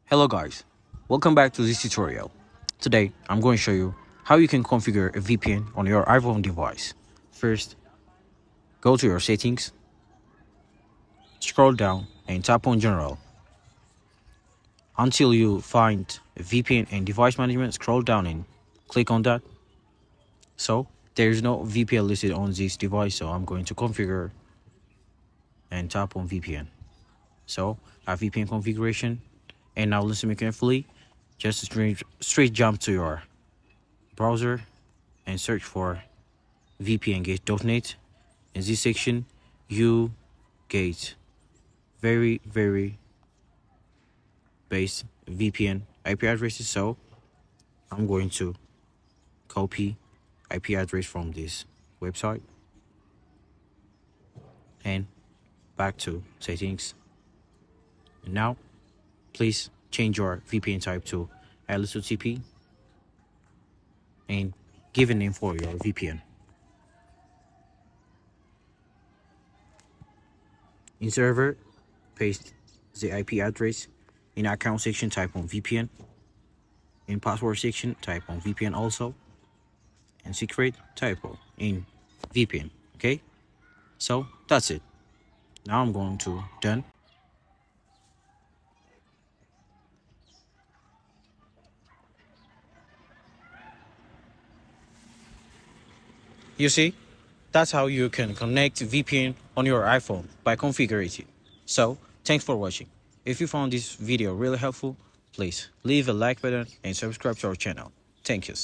Hello guys, welcome back to this tutorial. Today I'm going to show you how you can configure a VPN on your iPhone device. First, go to your settings, scroll down and tap on general. Until you find VPN and device management, scroll down and click on that. So there is no VPN listed on this device, so I'm going to configure and tap on VPN. So I have VPN configuration, and now listen to me carefully. Just straight jump to your browser and search for vpngate.net. In this section, you get very base VPN IP addresses. So I'm going to copy IP address from this website and back to settings. And now please change your VPN type to LSOTP and give a name for your VPN. In server, paste the IP address. In account section, type on VPN. In password section, type on VPN also. And secret, type in VPN. Okay, so that's it. Now I'm going to done. You see, that's how you can connect VPN on your iPhone by configuring it. So thanks for watching. If you found this video really helpful, please leave a like button and subscribe to our channel. Thank you.